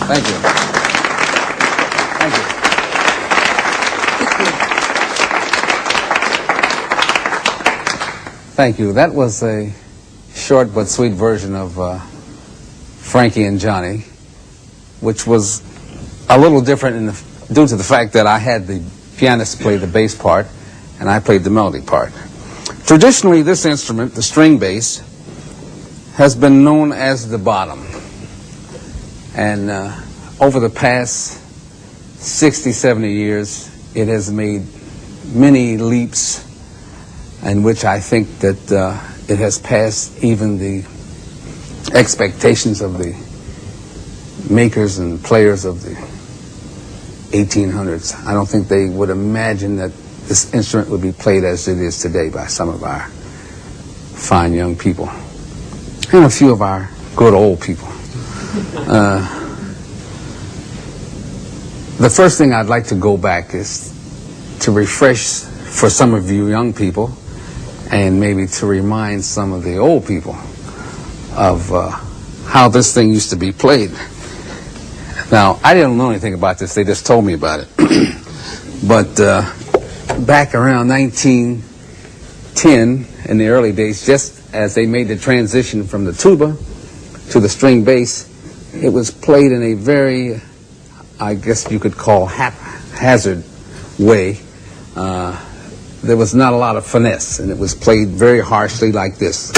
Thank you. Thank you. Thank you. That was a short but sweet version of Frankie and Johnny, which was a little different due to the fact that I had the pianist play the bass part and I played the melody part. Traditionally, this instrument, the string bass, has been known as the bottom. And over the past 60, 70 years, it has made many leaps in which I think that it has passed even the expectations of the makers and players of the 1800s. I don't think they would imagine that this instrument would be played as it is today by some of our fine young people and a few of our good old people. The first thing I'd like to go back is to refresh for some of you young people and maybe to remind some of the old people of how this thing used to be played. Now, I didn't know anything about this. They just told me about it. But back around 1910, in the early days, just as they made the transition from the tuba to the string bass, it was played in a very, I guess you could call, haphazard way. There was not a lot of finesse, and it was played very harshly like this.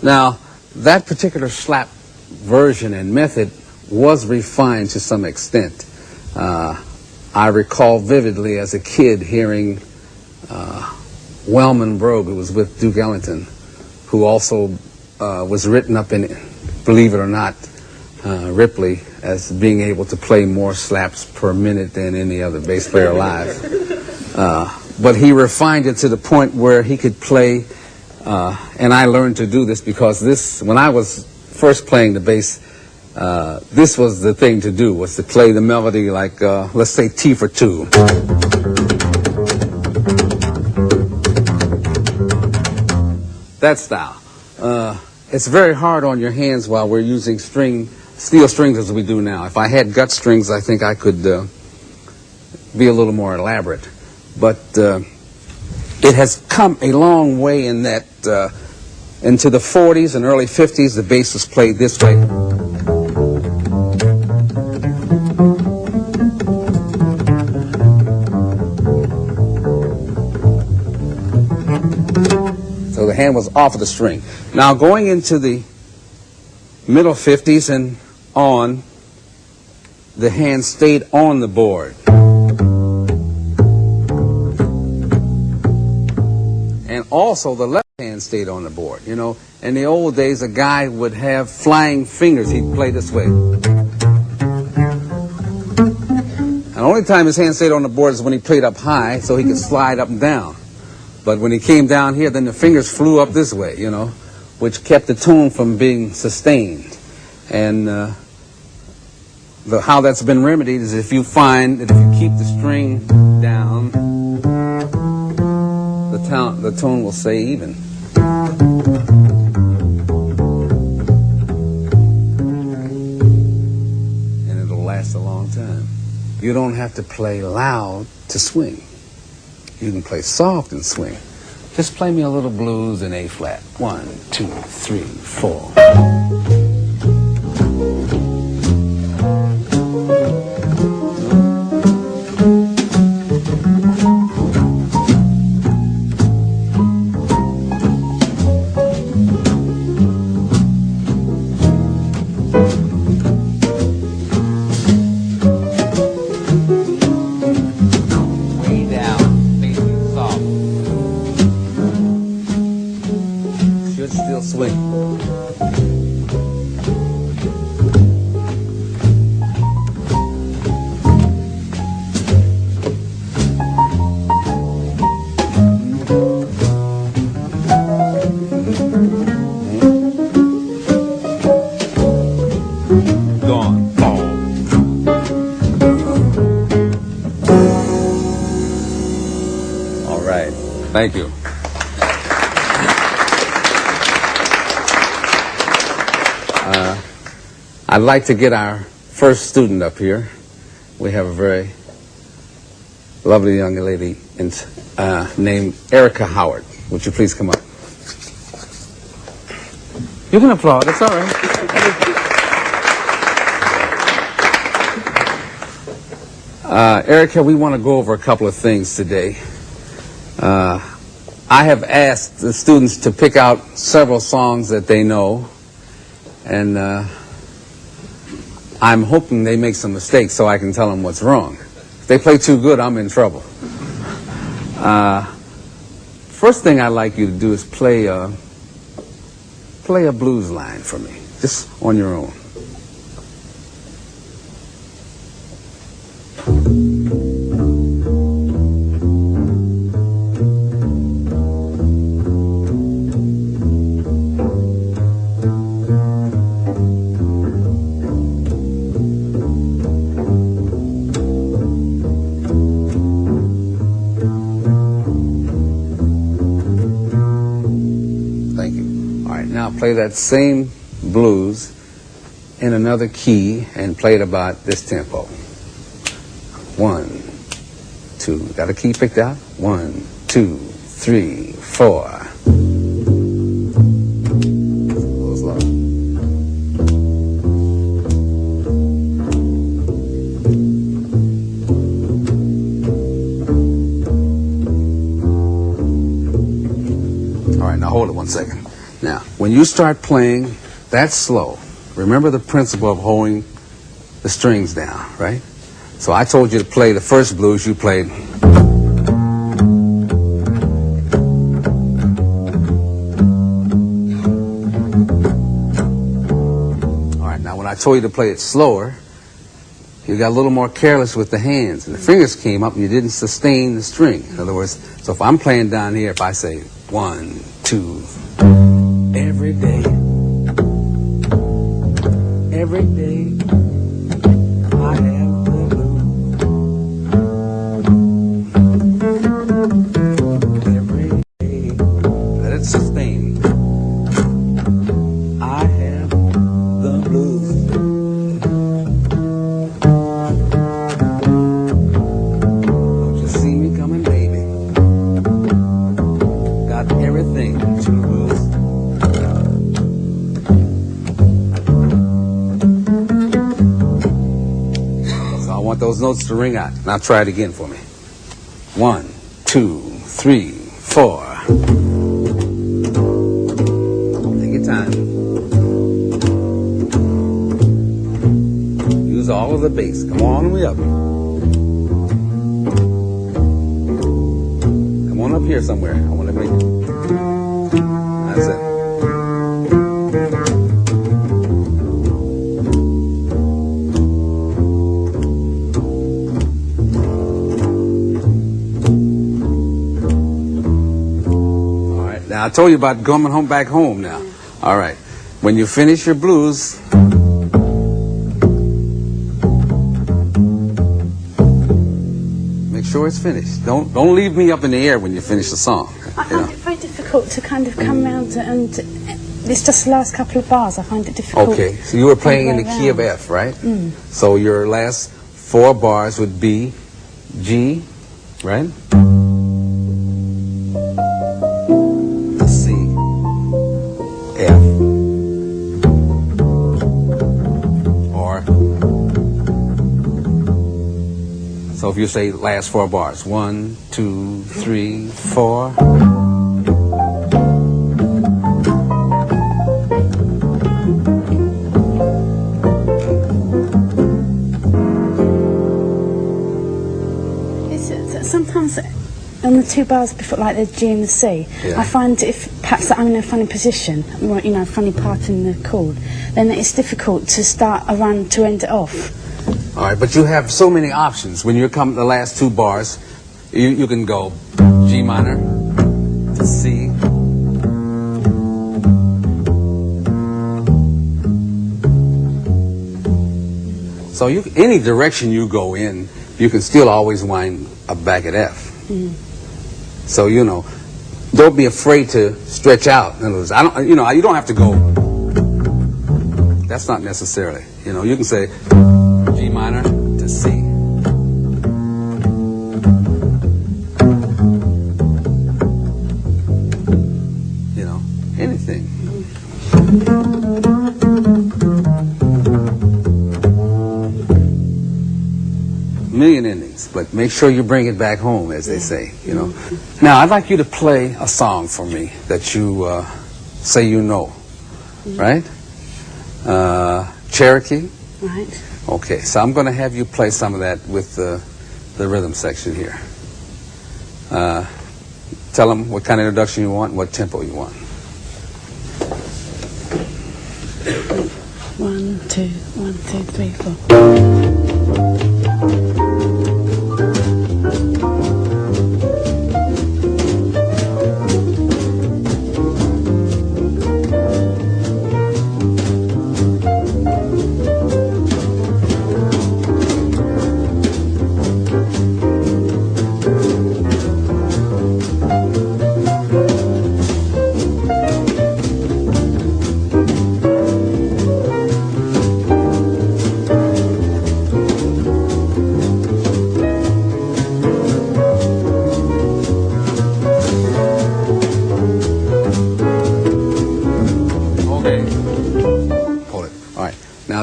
Now, that particular slap version and method was refined to some extent. I recall vividly as a kid hearing Wellman Brogue, who was with Duke Ellington, who also was written up in, believe it or not, Ripley, as being able to play more slaps per minute than any other bass player alive. But he refined it to the point where he could play, and I learned to do this because when I was first playing the bass, this was the thing to do, was to play the melody like, let's say, T for 2. That style. It's very hard on your hands while we're using steel strings as we do now. If I had gut strings, I think I could be a little more elaborate. But it has come a long way in that into the 40s and early 50s, the bass was played this way. So the hand was off of the string. Now going into the middle 50s and on, the hand stayed on the board. And also the left hand stayed on the board. You know, in the old days, a guy would have flying fingers. He'd play this way. And the only time his hand stayed on the board is when he played up high, so he could slide up and down. But when he came down here, then the fingers flew up this way, you know, which kept the tone from being sustained. And how that's been remedied is if you find that if you keep the string down, the tone will stay even. And it'll last a long time. You don't have to play loud to swing. You can play soft and swing. Just play me a little blues in A flat. 1, 2, 3, 4. Thank you. I'd like to get our first student up here. We have a very lovely young lady named Erika Howard. Would you please come up? You can applaud. It's all right. Erika, we want to go over a couple of things today. I have asked the students to pick out several songs that they know, and I'm hoping they make some mistakes so I can tell them what's wrong. If they play too good, I'm in trouble. First thing I'd like you to do is play a blues line for me, just on your own. Play that same blues in another key and play it about this tempo. 1, 2. Got a key picked out? 1, 2, 3, 4. A little slow. All right, now hold it 1 second. Now, when you start playing that slow, remember the principle of holding the strings down, right? So I told you to play the first blues you played. All right, now when I told you to play it slower, you got a little more careless with the hands, and the fingers came up and you didn't sustain the string. In other words, so if I'm playing down here, if I say 1, 2, every day, I have the blues. Every day, let it sustain. I have the blues. Don't you see me coming, baby? Got everything to lose. Those notes to ring out. Now try it again for me. 1, 2, 3, 4. Take your time. Use all of the bass. Come on way up. Come on up here somewhere. I want to make it. That's it. I told you about coming back home now. All right. When you finish your blues, make sure it's finished. Don't leave me up in the air when you finish the song. I find it very difficult to kind of come round and it's just the last couple of bars. I find it difficult. Okay. So you were playing in the key of F, right? Mm. So your last 4 bars would be G, right? So if you say last 4 bars, 1, 2, 3, 4. Sometimes on the 2 bars before, like the G and the C, yeah. I find if perhaps I'm in a funny position, you know, funny part in the chord, then it's difficult to start a run to end it off. All right, but you have so many options. When you come to the last 2 bars, you can go G minor to C. So any direction you go in, you can still always wind up back at F. Mm. So, you know, don't be afraid to stretch out. In other words, you don't have to go. That's not necessarily. You can say G minor to C. Anything. Million endings, but make sure you bring it back home, as they say, Now, I'd like you to play a song for me that you say you know, right? Cherokee? Right. Okay, so I'm going to have you play some of that with the rhythm section here. Tell them what kind of introduction you want and what tempo you want. 1, 2, 1, 2, 3, 4.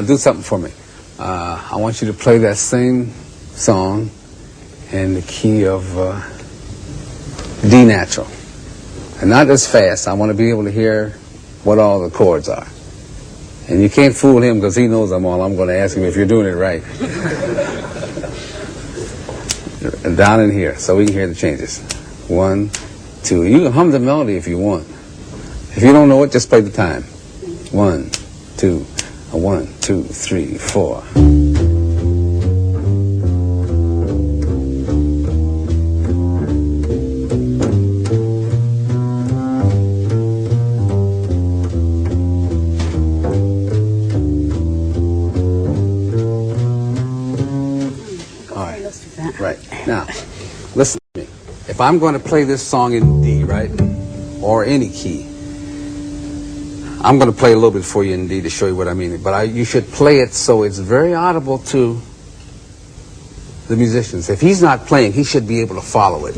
Do something for me. I want you to play that same song in the key of D natural. And not as fast. I want to be able to hear what all the chords are. And you can't fool him because he knows them all. I'm going to ask him if you're doing it right. Down in here so we can hear the changes. 1, 2. You can hum the melody if you want. If you don't know it, just play the time. 1, 2. 1, 2, 3, 4. All right. Right. Now, listen to me. If I'm going to play this song in D, right, or any key, I'm going to play a little bit for you in D to show you what I mean. But you should play it so it's very audible to the musicians. If he's not playing, he should be able to follow it,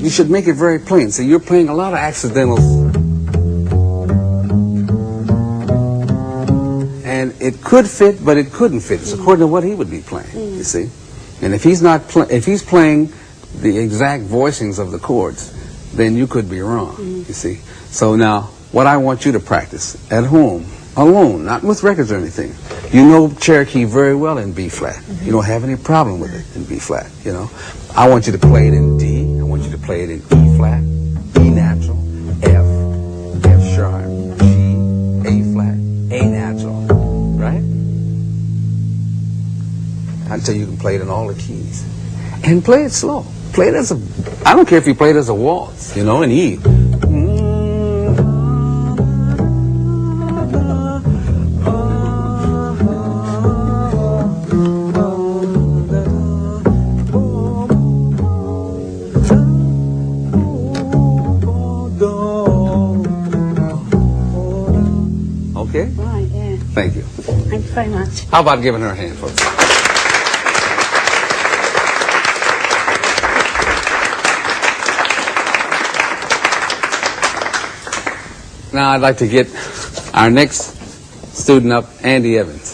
You should make it very plain. So you're playing a lot of accidentals. And it could fit, but it couldn't fit. It's according to what he would be playing, you see. And if he's if he's playing the exact voicings of the chords, then you could be wrong, you see. So now, what I want you to practice at home, alone, not with records or anything. You know Cherokee very well in B flat. You don't have any problem with it in B flat, I want you to play it in D. I want you to play it in E flat, E natural, F, F sharp, G, A flat, A natural, right? Until you can play it in all the keys. And play it slow. Play it as I don't care if you play it as a waltz, in E. Okay? Right, yeah. Thank you. Thank you very much. How about giving her a hand, folks? Now I'd like to get our next student up, Andy Evans.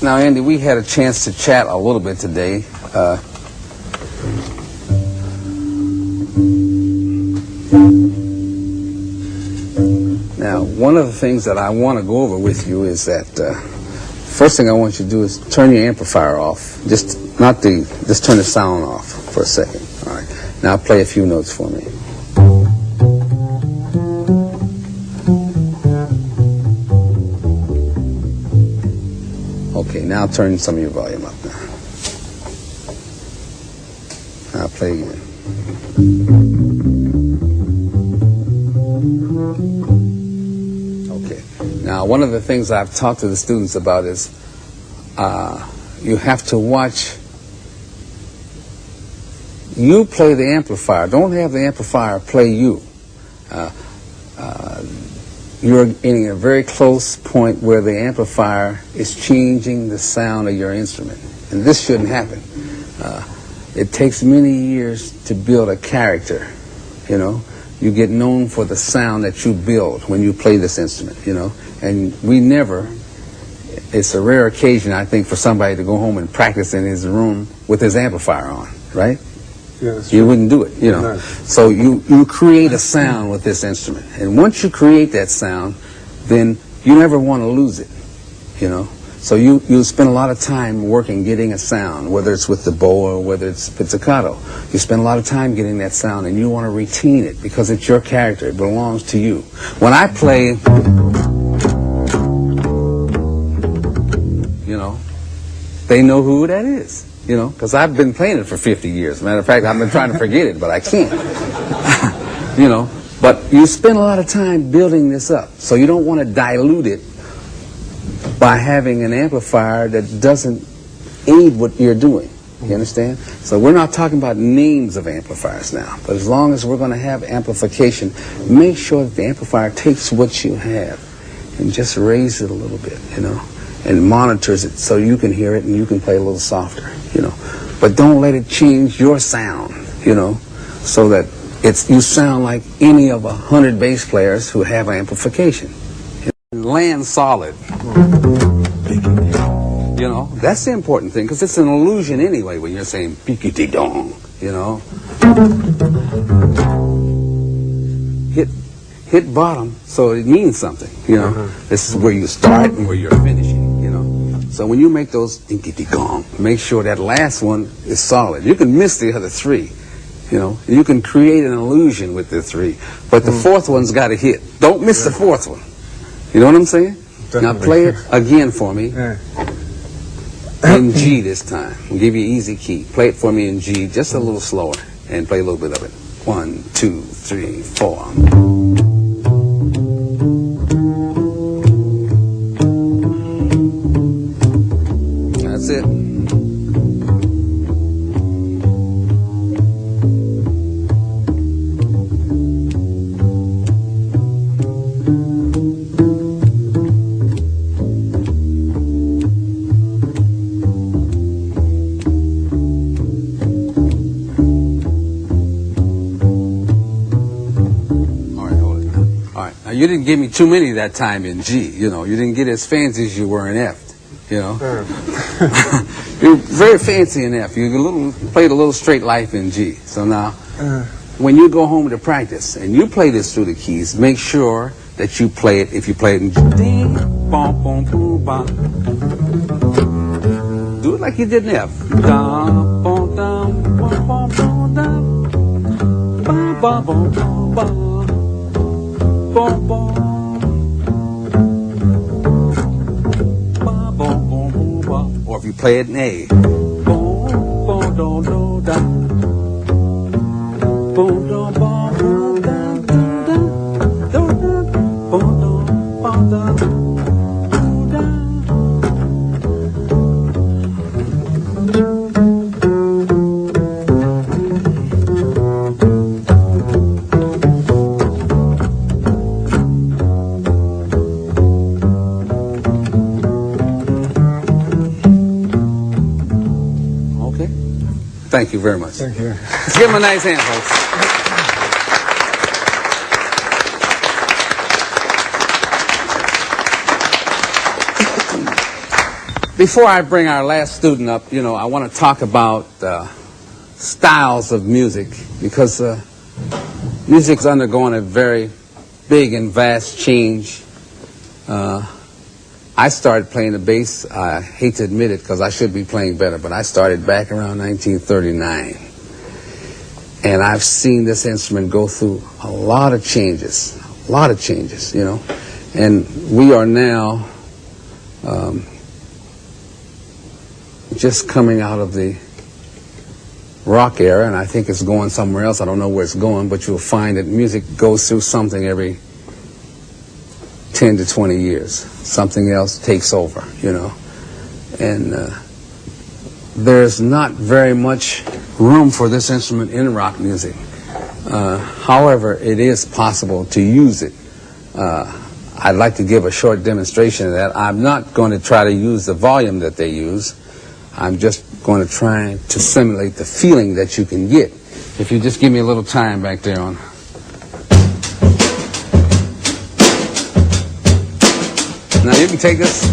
Now, Andy, we had a chance to chat a little bit today. one of the things that I want to go over with you is that first thing I want you to do is turn your amplifier off. Just turn the sound off for a second. All right. Now play a few notes for me. Okay, now turn some of your volume up now. Now play again. Okay. Now, one of the things I've talked to the students about is you have to watch. You play the amplifier. Don't have the amplifier play you. You're getting a very close point where the amplifier is changing the sound of your instrument. And this shouldn't happen. It takes many years to build a character, you know. You get known for the sound that you build when you play this instrument, you know. And it's a rare occasion, I think, for somebody to go home and practice in his room with his amplifier on, right? Yeah, that's you true. wouldn't do it, you know. No. So you create a sound with this instrument. And once you create that sound, then you never want to lose it, you know. So you spend a lot of time working getting a sound, whether it's with the bow or whether it's pizzicato. You spend a lot of time getting that sound, and you want to retain it because it's your character. It belongs to you. When I play, you know, they know who that is, you know, because I've been playing it for 50 years. Matter of fact, I've been trying to forget it, but I can't. You know, but you spend a lot of time building this up, so you don't want to dilute it by having an amplifier that doesn't aid what you're doing. You understand? So we're not talking about names of amplifiers now, but as long as we're going to have amplification, make sure that the amplifier takes what you have and just raise it a little bit, you know, and monitors it so you can hear it and you can play a little softer, you know. But don't let it change your sound, you know, so that you sound like any of 100 bass players who have amplification. Land solid. You know, that's the important thing, because it's an illusion anyway when you're saying pikiti dong, you know. Hit bottom so it means something, you know. This is where you start and where you're finishing, you know. So when you make those pikiti gong, make sure that last one is solid. You can miss the other three, you know. You can create an illusion with the three, but the fourth one's got to hit. Don't miss the fourth one. You know what I'm saying? Definitely. Now play it again for me. In G this time. We'll give you an easy key. Play it for me in G, just a little slower, and play a little bit of it. 1, 2, 3, 4. That's it. You didn't give me too many that time in G, you know. You didn't get as fancy as you were in F, you know. You're very fancy in F. You played a little straight life in G. So now, when you go home to practice and you play this through the keys, make sure that you play it, if you play it in G. Ding, bom, bom, boom, bom. Do it like you did in F. Dum, bom, dum, bom, bom, bom, dum. Bom, bom, bom, bom, bom. Boom, boom. Boom, boom, boom, boom, boom. Or if you play it in A. Boom, boom, do, do, da. Boom, do, boom, boom, da, da, da. Do, da. Boom, do, boom, da, do, da. Thank you very much. Thank you. Let's give him a nice hand, folks. Before I bring our last student up, you know, I want to talk about styles of music, because music's undergoing a very big and vast change I started playing the bass, I hate to admit it because I should be playing better, but I started back around 1939. And I've seen this instrument go through a lot of changes, you know. And we are now just coming out of the rock era, and I think it's going somewhere else. I don't know where it's going, but you'll find that music goes through something every 10 to 20 years. Something else takes over, you know. And there's not very much room for this instrument in rock music. However, it is possible to use it. I'd like to give a short demonstration of that. I'm not going to try to use the volume that they use. I'm just going to try to simulate the feeling that you can get. If you just give me a little time back there on. Now you can take this.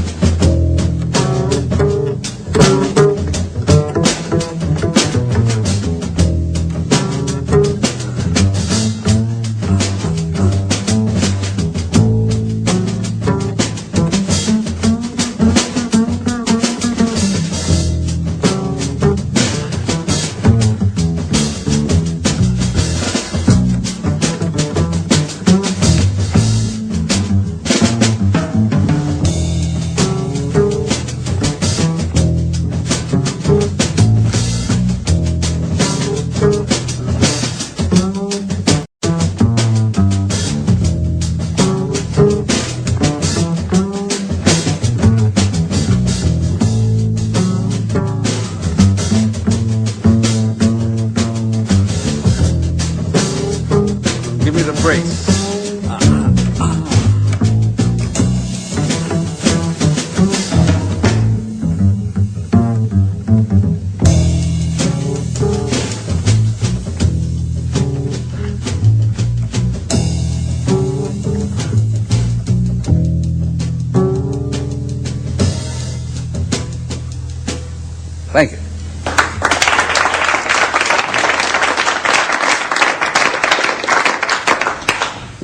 Thank you.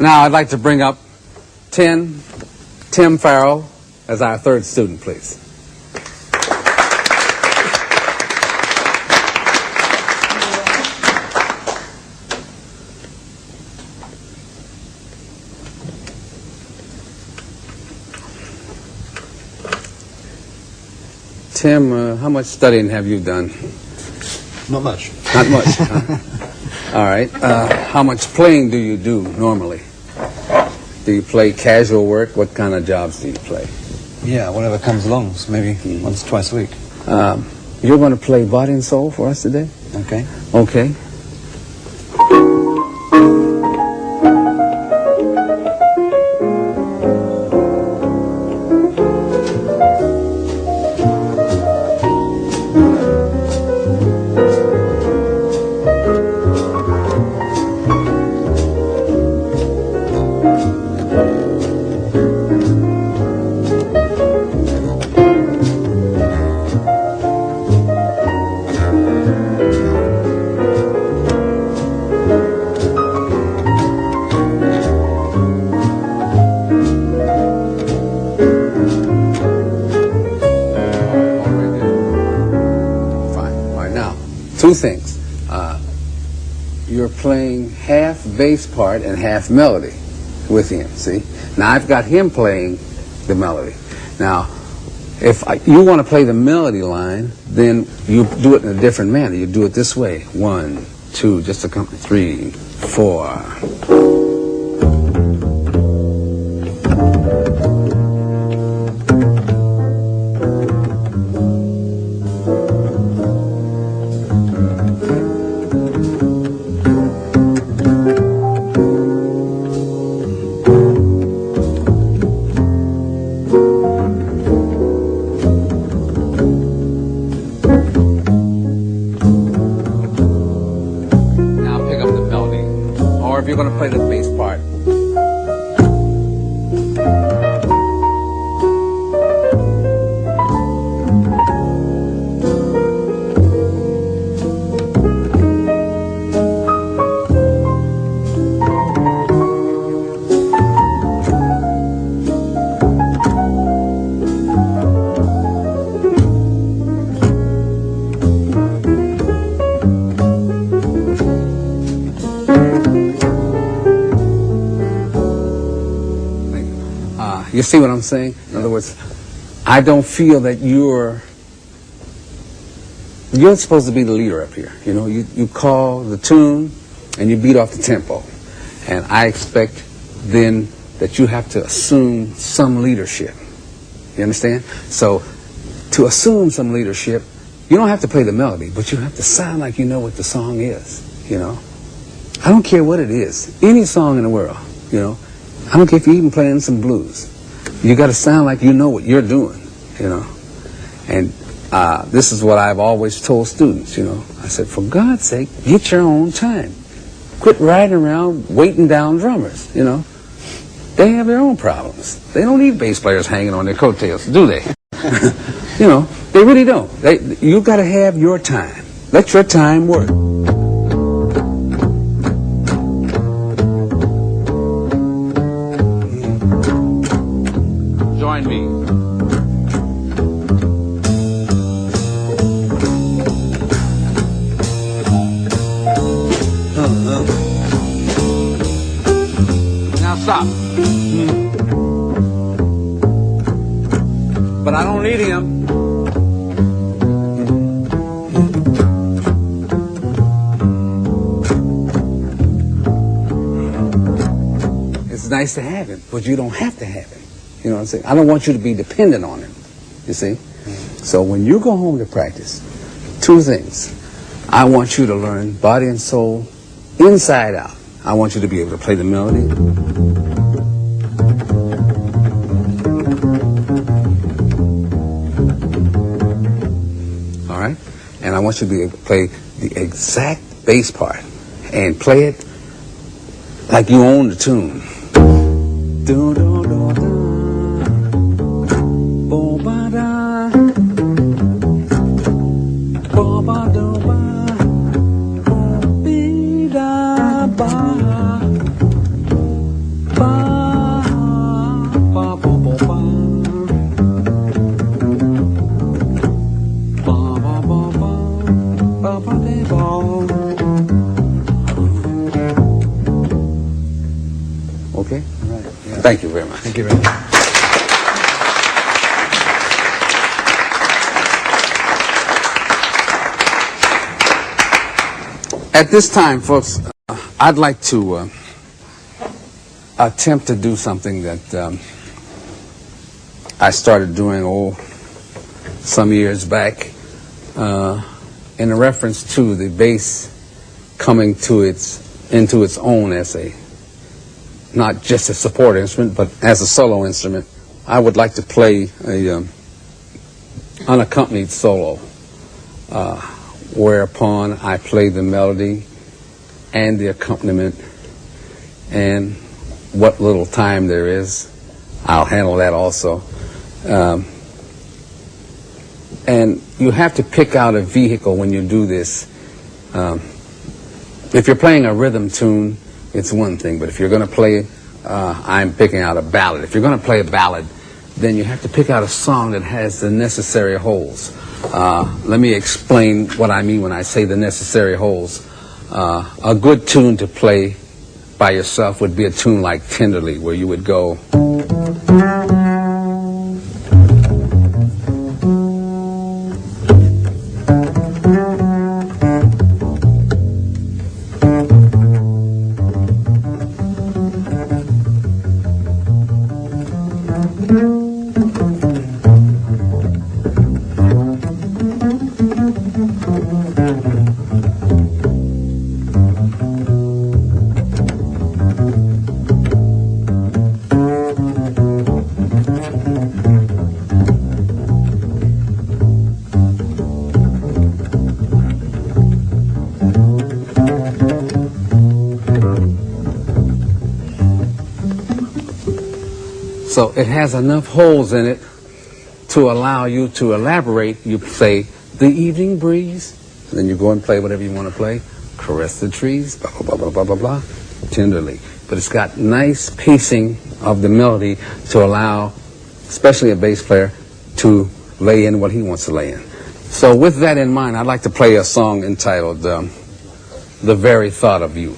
Now I'd like to bring up Tim Pharoah as our third student, please. Tim, how much studying have you done? Not much. Not much, huh? All right. How much playing do you do normally? Do you play casual work? What kind of jobs do you play? Yeah, whatever comes along. So maybe once, twice a week. You're going to play Body and Soul for us today? Okay. Okay. Two things. You're playing half bass part and half melody with him, see? Now I've got him playing the melody. Now, if you want to play the melody line, then you do it in a different manner. You do it this way. 1, 2, just a couple, 3, 4. If you're going to play the bass part. You see what I'm saying? In other words, I don't feel that you're supposed to be the leader up here. You know, you call the tune and you beat off the tempo. And I expect then that you have to assume some leadership. You understand? So to assume some leadership, you don't have to play the melody, but you have to sound like you know what the song is, you know. I don't care what it is. Any song in the world, you know. I don't care if you're even playing some blues. You got to sound like you know what you're doing, you know. And this is what I've always told students, you know. I said, for God's sake, get your own time. Quit riding around waiting down drummers, you know. They have their own problems. They don't need bass players hanging on their coattails, do they? You know, they really don't. You've got to have your time. Let your time work. Join me. Now stop. But I don't need him. It's nice to have him, but you don't have to have him. You know what I'm saying? I don't want you to be dependent on him, you see? So when you go home to practice, two things. I want you to learn body and soul inside out. I want you to be able to play the melody. All right? And I want you to be able to play the exact bass part and play it like you own the tune. Do do do do, bo ba da, bo ba do ba, bo be da ba, ba ba bo bo ba, ba ba ba ba, ba ba de ba. Okay. Thank you very much. Thank you very much. At this time, folks, I'd like to attempt to do something that I started doing some years back in reference to the bass coming into its own as not just a support instrument, but as a solo instrument. I would like to play a unaccompanied solo, whereupon I play the melody and the accompaniment, and what little time there is, I'll handle that also. And you have to pick out a vehicle when you do this. If you're playing a rhythm tune, it's one thing, but if you're going to play, I'm picking out a ballad. If you're going to play a ballad, then you have to pick out a song that has the necessary holes. Let me explain what I mean when I say the necessary holes. A good tune to play by yourself would be a tune like Tenderly, where you would go. So it has enough holes in it to allow you to elaborate. You say, the evening breeze, and then you go and play whatever you want to play. Caress the trees, blah, blah, blah, blah, blah, blah, tenderly. But it's got nice pacing of the melody to allow, especially a bass player, to lay in what he wants to lay in. So with that in mind, I'd like to play a song entitled The Very Thought of You.